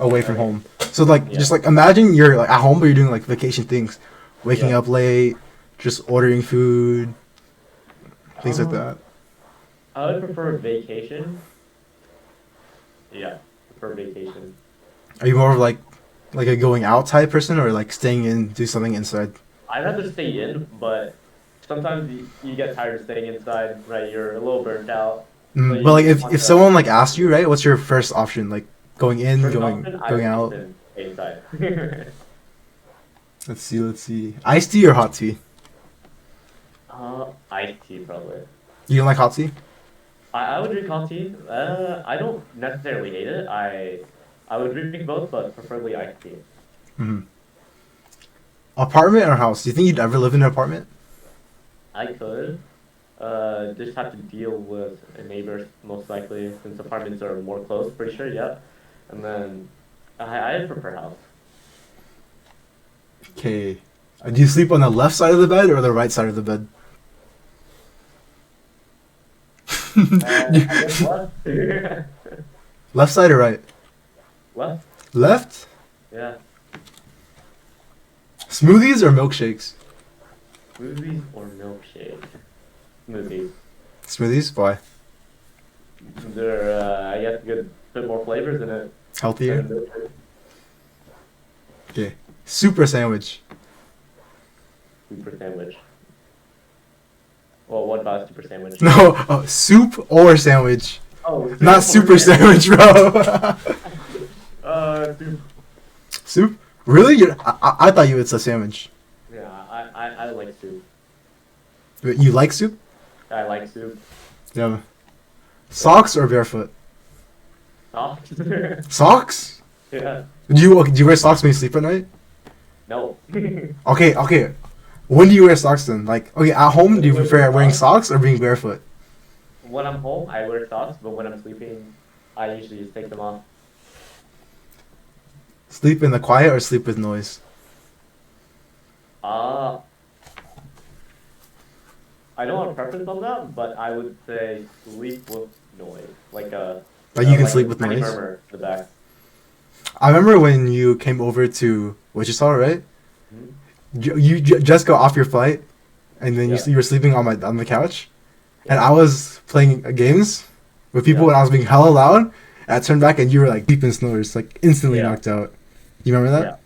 away from Okay. home. So like, Yeah. just like imagine you're like at home, but you're doing like vacation things, waking Yeah. up late, just ordering food, things like Um, that. I would prefer vacation. Yeah, prefer vacation. Are you more of like a going out type person, or like staying in, do something inside? I'd rather stay in, but sometimes you get tired of staying inside, right? You're a little burnt out, so But like you if want to. someone like asked you, right, what's your first option? Like going in, First going option, I going would out. stay inside. Let's see. Iced tea or hot tea? Iced tea probably. You don't like hot tea? I would drink hot tea. I don't necessarily hate it. I would drink both, but preferably iced tea. Hmm. Apartment or house? Do you think you'd ever live in an apartment? I could. Just have to deal with a neighbor most likely, since apartments are more close. Pretty sure, yeah. And then I prefer house. Okay. Do you sleep on the left side of the bed or the right side of the bed? I guess left. Left side or right? Left. Left? Yeah. Smoothies or milkshakes? Movies or milkshake? Movies. Smoothies? Why? They're I guess good bit more flavors in it than a Healthier? milkshake. Okay. Soup or sandwich? Super sandwich. Well, what about super sandwich? No, soup or sandwich. Oh, Not soup super or sandwich, bro. soup. Soup? Really? I thought you would say sandwich. Yeah, I like soup. Wait, you like soup? I like soup. Yeah. Socks or barefoot? Socks. Socks? Yeah. Do you wear socks when you sleep at night? No. Okay. When do you wear socks then? Like, okay, at home, do you prefer wearing socks or being barefoot? When I'm home, I wear socks, but when I'm sleeping, I usually just take them off. Sleep in the quiet or sleep with noise? Uh, I don't have a preference on that, but I would say sleep with noise, Like you can like sleep a with tiny noise? murmur in the back. I remember when you came over to Wichita, right? Mhm. Just got off your flight, and then Yeah. you were sleeping on the couch, and Yeah. I was playing games with people, Yeah. and I was being hella loud. And I turned back, and you were like deep in snores, like instantly Yeah. knocked out. You remember Yeah.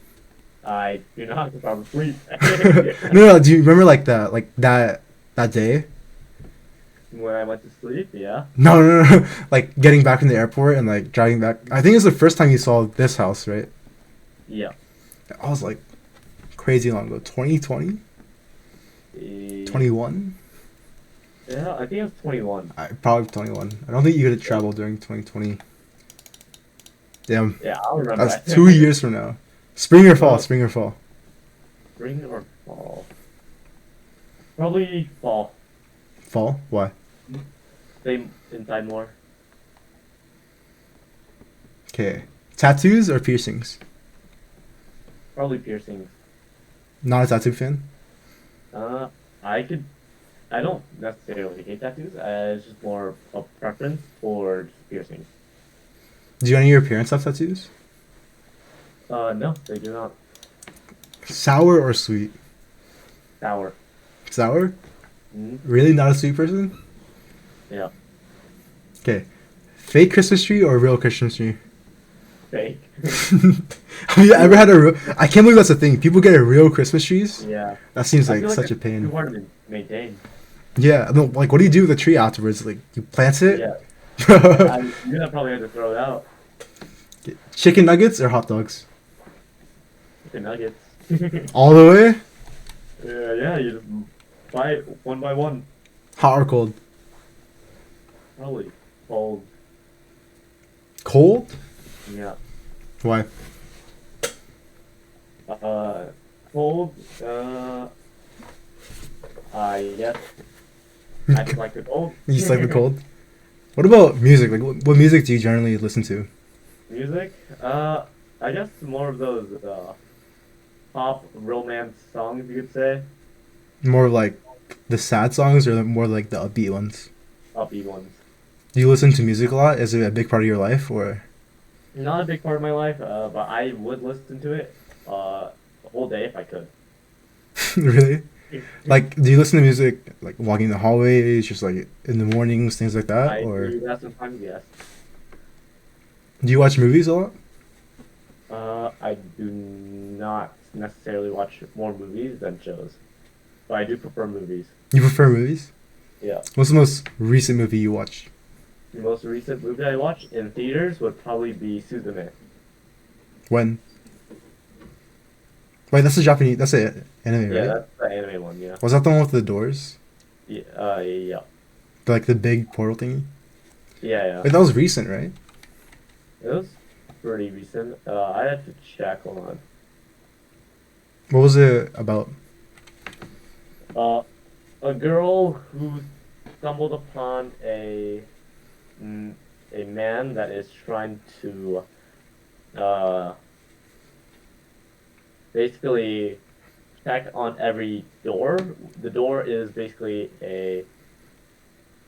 I do not if I'm asleep. that? No, do you remember that day? When I went to sleep, yeah. No. Like getting back from the airport and like driving back. I think it's the first time you saw this house, right? Yeah. I was like, crazy long ago. 2020? Eh, 21? Yeah, I think it's 21. Probably 21. I don't think you could have traveled during 2020. Damn, Yeah, I'll remember. that's 2 years from now. Spring or fall? Well, Spring or fall? spring or fall? Probably fall. Fall? Why? Stay inside more. Okay. Tattoos or piercings? Probably piercings. Not a tattoo fan? Uh, I could. I don't necessarily hate tattoos. It's just more a preference for piercings. Do any of your parents have tattoos? No, they do not. Sour or sweet? Sour. Sour? Mm, Really? Not a sweet person? yeah, Okay. Fake Christmas tree or real Christmas tree? fake. Have you ever had a real? I can't believe that's a thing. People get a real Christmas trees. Yeah, That seems I like feel like such a it's too pain. hard to maintain. Yeah, no, like what do you do with the tree afterwards? Like you plant it? Yeah, you're gonna probably have to throw it out. Chicken nuggets or hot dogs? The nuggets. All the way? Yeah, you just buy it one by one. Hot or cold? Probably cold. Cold? Yeah. Why? Uh, cold. I guess I just like the cold. You just like the cold? What about music? Like what music do you generally listen to? Music. I guess more of those pop romance songs, you could say. More like the sad songs or more like the upbeat ones? Upbeat ones. Do you listen to music a lot? Is it a big part of your life or Not a big part of my life, but I would listen to it the whole day if I could. really? Like do you listen to music like walking the hallways, just like in the mornings, things like that? I Or do that sometimes, yes. do you watch movies a lot? I do not necessarily watch more movies than shows, but I do prefer movies. You prefer movies? Yeah. What's the most recent movie you watched? The most recent movie I watched in theaters would probably be Suzume. When? Wait, that's a Japanese. That's a anime, Yeah, right? that's the anime one, yeah. Was that the one with the doors? Yeah, yeah. Like the big portal thingy? Yeah, yeah. Wait, that was recent, right? It was pretty recent. I had to check. Hold on. What was it about? Uh, a girl who stumbled upon a man that is trying to uh basically check on every door. The door is basically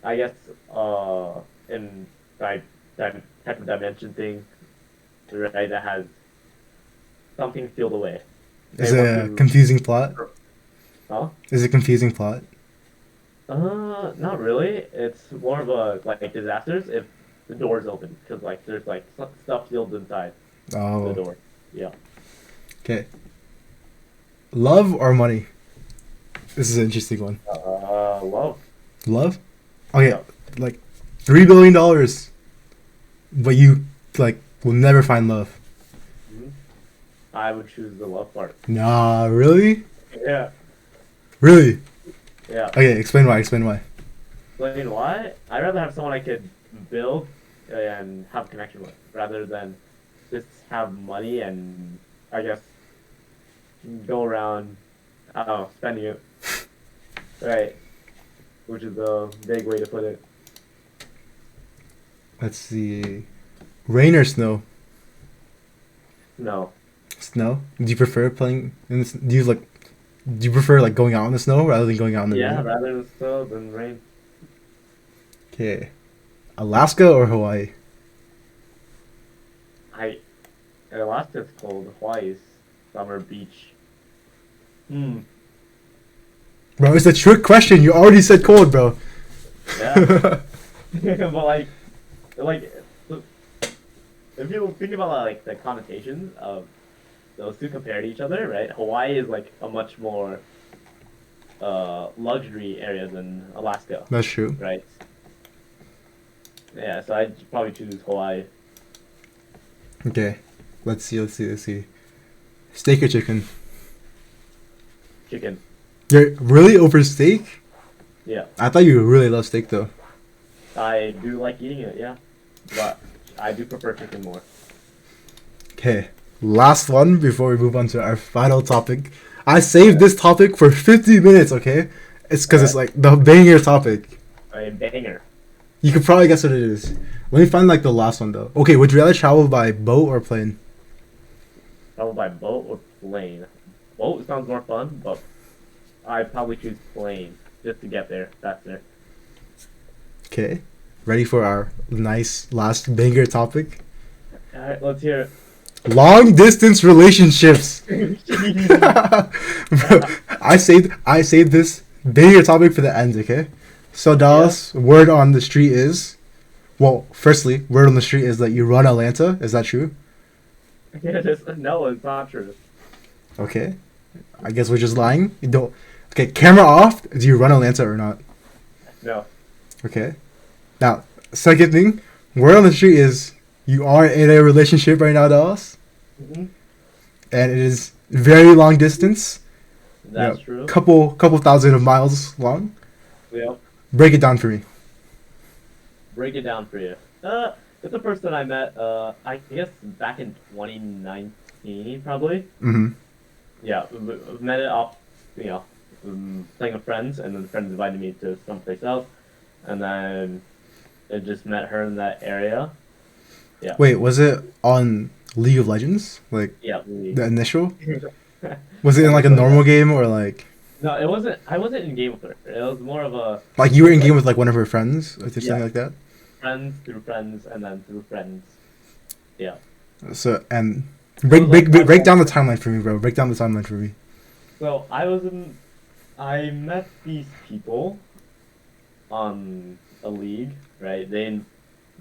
I guess in type of dimension thing, right? That has something sealed away. Is They it want a to, confusing plot? huh? Is it a confusing plot? Not really. It's more of a like disasters if the door is open because like there's like stuff sealed inside the Oh, door. Yeah. okay. Love or money? This is an interesting one. Love. Love? Okay, Yeah. like $3 billion, but you like will never find love. Mhm. I would choose the love part. Nah, really? Yeah. Really? Yeah. Okay, explain why. Explain why. Explain why? I'd rather have someone I could build and have a connection with rather than just have money and I guess go around, I don't know, spending it. Right. Which is a vague way to put it. Let's see. Rain or snow? No. Snow. Do you prefer playing in the, do you like? Do you prefer like going out in the snow rather than going out in the Yeah, rain? rather than snow than rain. Okay. Alaska or Hawaii? I Alaska's cold. Hawaii's summer beach. Hmm. Bro, it's a trick question. You already said cold, bro. Yeah. But like, if you think about like the connotations of those two compared to each other, right? Hawaii is like a much more luxury area than Alaska, That's true. right? Yeah, so I'd probably choose Hawaii. Okay. Let's see. Let's see. Let's see. Steak or chicken? chicken. You're really over steak? Yeah, I thought you really love steak though. I do like eating it. Yeah, but I do prefer chicken more. Okay, last one before we move on to our final topic. I saved this topic for 50 minutes, okay? It's because it's like the banger topic. A banger. You could probably guess what it is. Let me find like the last one though. Okay, would you rather travel by boat or plane? Travel by boat or plane? Boat sounds more fun, but I'd probably choose plane just to get there faster. Okay, ready for our nice last banger topic? All right, let's hear Long distance relationships. it. Bro, I saved this banger topic for the end, okay? So Dallas, word on the street is, well, firstly, word on the street is that you run Atlanta. Is that true? No, it's not true. Okay, I guess we're just lying. You don't. Okay, camera off. Do you run Atlanta or not? No. Okay. Now, second thing, word on the street is you are in a relationship right now, Dallas, Hmm. and it is very long distance. That's Yeah, true. couple thousand of miles long. Yep. Break it down for me. Break it down for you. It's the person I met. I guess back in 2019, probably. Mm-hmm. Yeah, met it off, playing with friends, and then friends invited me to someplace else, and then I just met her in that area. Yeah. Wait, was it on League of Legends? Like Yeah. the initial? Was it in like a normal game or like No, it wasn't. I wasn't in game with her. It was more of a you were in game with like one of her friends or something Yeah. like that? friends through friends, and then through friends. Yeah. So and It was like break down the timeline for me, bro. Break down the timeline for me. So I met these people on a league, right?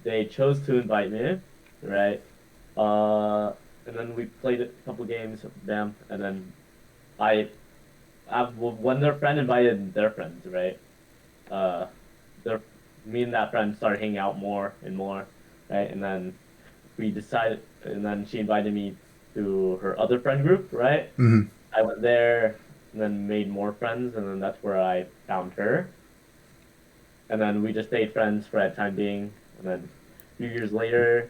They chose to invite me, right? And then we played a couple games with them, and then I, when their friend invited their friends, right? Uh, their Me and that friend started hanging out more and more, right? And then and then she invited me to her other friend group, right? Mm-hmm. I went there and then made more friends, and then that's where I found her. And then we just stayed friends for that time being. And then a few years later,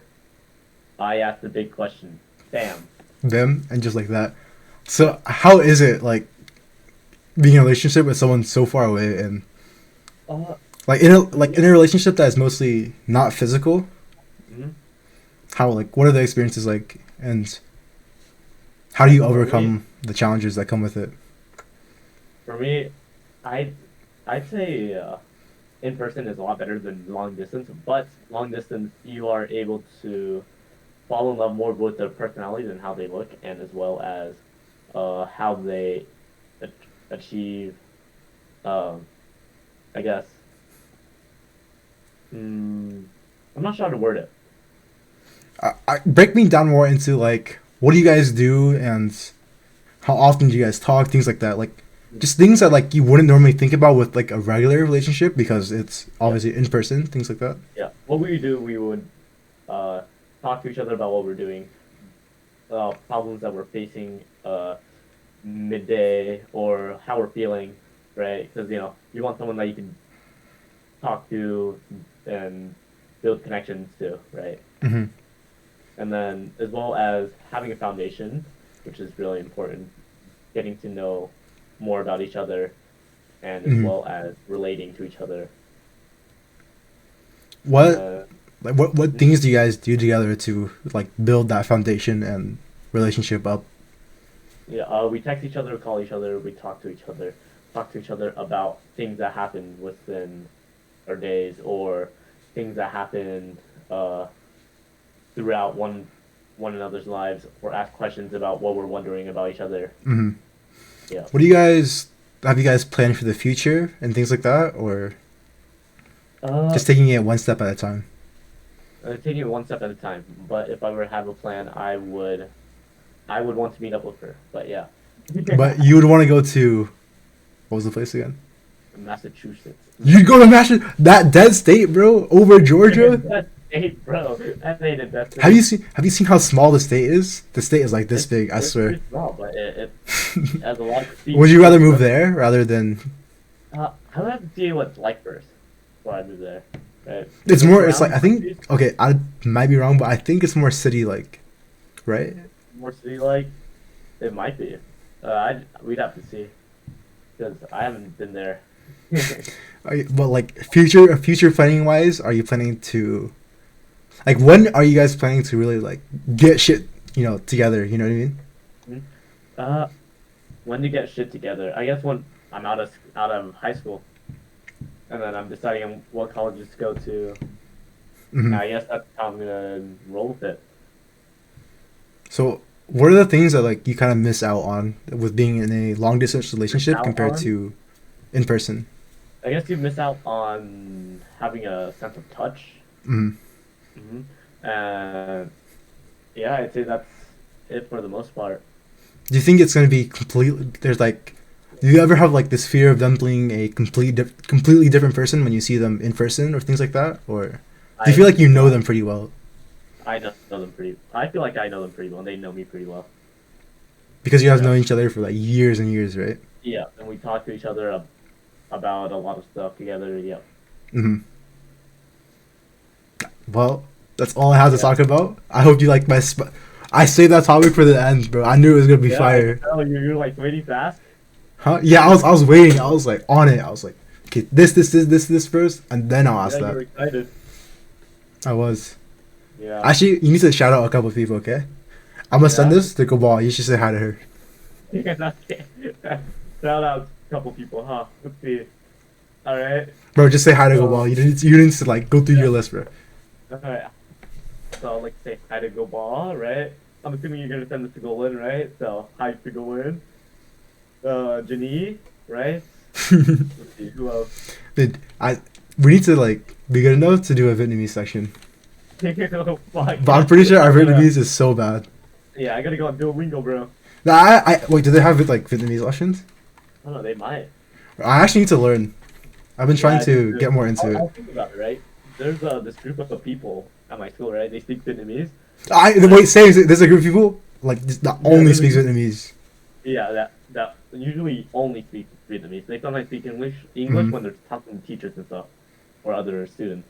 I asked the big question. Bam. Them and just like that. So how is it like being in a relationship with someone so far away and Uh, like in a relationship that is mostly not physical? mhm. How like what are the experiences like and how do you For me, overcome the challenges that come with it? for me, I, I'd say in person is a lot better than long distance. But long distance, you are able to fall in love more with their personalities and how they look, and as well as how they achieve. Um, I guess. I'm not sure how to word it. Break me down more into like what do you guys do and how often do you guys talk, things like that, like just things that like you wouldn't normally think about with like a regular relationship because it's Yeah, obviously in person, things like that. yeah. What we do, we would uh, talk to each other about what we're doing, problems that we're facing midday, or how we're feeling, right? Because you want someone that you can talk to and build connections to, right? Mm-hmm. And then as well as having a foundation, which is really important, getting to know more about each other, and as Mm-hmm. well as relating to each other. what Uh, what things do you guys do together to like build that foundation and relationship up? yeah, we text each other, call each other, we talk to each other about things that happen within our days, or things that happen uh, throughout one another's lives, or ask questions about what we're wondering about each other. Mm-hmm. Yeah. What do you guys have you guys planned for the future and things like that, or Uh, just taking it one step at a time? Taking it one step at a time. But if I were to have a plan, I would want to meet up with her. But yeah. But you would want to go to what was the place again? Massachusetts. You'd go to that dead state, bro, over Georgia. That state, bro. That ain't a Have destination. you seen how small the state is? The state is like this It's big, I it's swear. pretty small, but It has a lot to see. Would you rather move there rather than? I would have to see what it's like first before I move there. Right? It's The more. It's like surrounding I countries, think. Okay, I might be wrong, but I think it's more city like, right? more city like. It might be. We'd have to see because I haven't been there. But like future planning wise, are you planning to? Like, when are you guys planning to really like get shit, together? You know what I mean? Uh, when to get shit together? I guess when I'm out of high school, and then I'm deciding on what colleges to go to. Hmm. I guess that's how I'm gonna roll with it. So, what are the things that like you kind of miss out on with being in a long distance Miss relationship out compared on? to in person? I guess you miss out on having a sense of touch. Hmm. And yeah, I'd say that's it for the most part. Do you think it's gonna be completely? There's like, do you ever have like this fear of them being a completely different person when you see them in person or things like that, or do you I feel like you know them pretty well I know them pretty. I feel like I know them pretty well. And they know me pretty well. because you guys Yeah, know each other for like years and years, right? yeah, and we talk to each other about a lot of stuff together. Yeah, Hmm. Well, that's all I have to yeah, talk about. I hope you like I saved that topic for the end, bro. I knew it was gonna be yeah. I can fire. tell you're like waiting fast. Huh? Yeah, I was waiting. I was like on it. I was like, okay, this first, and then I'll ask Yeah, that. you're excited. I was. Yeah, Actually, you need to shout out a couple of people, okay? I'm gonna send yeah. this to Gobal. You should say hi to her. Okay. Shout out a couple people, huh? Let's see. All right. Bro, just say hi to So Gobal. You need to like go through yeah. your list, bro. All right. So I'd like to say hi to Go Ball, right? I'm assuming you're gonna send this to Golan, right? So hi to Golan. Janie, right? Let's see who else. Dude, we need to like be good enough to do a Vietnamese section. Oh fuck. But I'm pretty sure our I gotta, Vietnamese is so bad. yeah, I gotta go on Duolingo, bro. Nah, wait. Do they have like Vietnamese lessons? I don't know, they might. I actually need to learn. I've been Yeah, trying I do to too. get more into I'll it. think about it, right? There's this group of people at my school, right? They speak Vietnamese, Wait, right? say there's a group of people like that Yeah, only there's a speaks group. Vietnamese. Yeah, that usually only speak Vietnamese. They sometimes speak English Hmm. when they're talking to teachers and stuff or other students.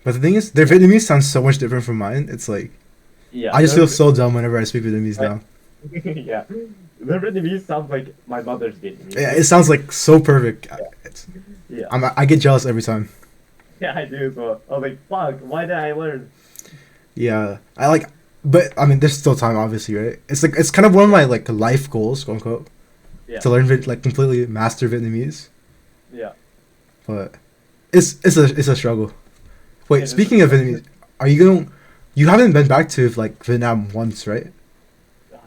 But the thing is, their Vietnamese sounds so much different from mine. It's like Yeah, I just feel they're so dumb whenever I speak Vietnamese like now. yeah, their Vietnamese sounds like my mother's Vietnamese. Yeah, it sounds like so perfect. Yeah, It's, yeah, I get jealous every time. yeah, I do. So I was like, fuck, why did I learn? Yeah, I like, but I mean, there's still time, obviously, right? It's like it's kind of one of my like life goals, quote unquote, Yeah, to learn like completely master Vietnamese. yeah. But it's a struggle. Wait, It is. speaking of Vietnamese, are you going? You haven't been back to like Vietnam once, right?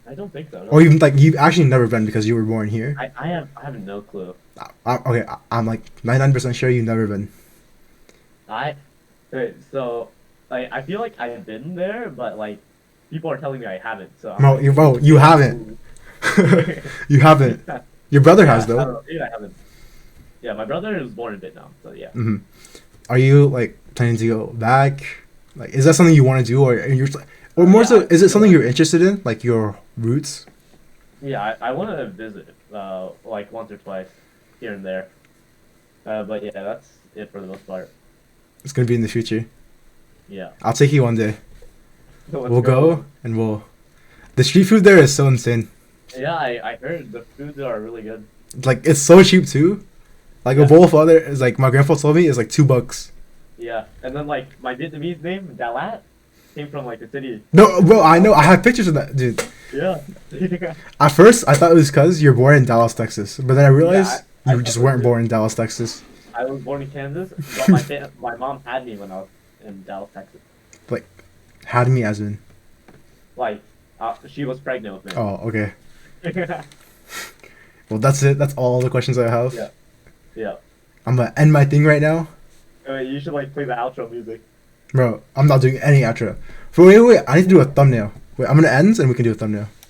I don't think so. No. Or you've actually never been because you were born here. I have no clue. Okay, I'm like 99% sure you've never been. I wait, so like I feel like I've been there, but like people are telling me I haven't. So I'm No, like, you haven't. You haven't. Your brother yeah, has I don't though. know. Maybe I haven't. Yeah, my brother was born in Vietnam, so yeah. Hmm. Are you like planning to go back? Like, is that something you want to do, or more Yeah, so, is it you know something what? you're interested in, like your roots? Yeah, I want to visit like once or twice here and there. But yeah, that's it for the most part. It's gonna be in the future. Yeah. I'll take you one day. So let's We'll go. go and we'll. The street food there is so insane. Yeah, I heard the foods are really good. Like it's so cheap too. Like a Yeah, bowl of other is like my grandpa told me is like $2. yeah. And then like my Vietnamese name, Dalat, came from like the city. No, bro, I know. I have pictures of that, dude. Yeah. At first, I thought it was because you're born in Dallas, Texas, but then I realized I you thought just so weren't too. born in Dallas, Texas. I was born in Kansas, but my mom had me when I was in Dallas, Texas. Like, had me as in. Like, she was pregnant with me. Oh, okay. Well, that's it. That's all the questions I have. Yeah. Yeah. I'm gonna end my thing right now, You should like play the outro music. bro. I'm not doing any outro. Wait. I need to do a thumbnail. Wait, I'm gonna end and we can do a thumbnail.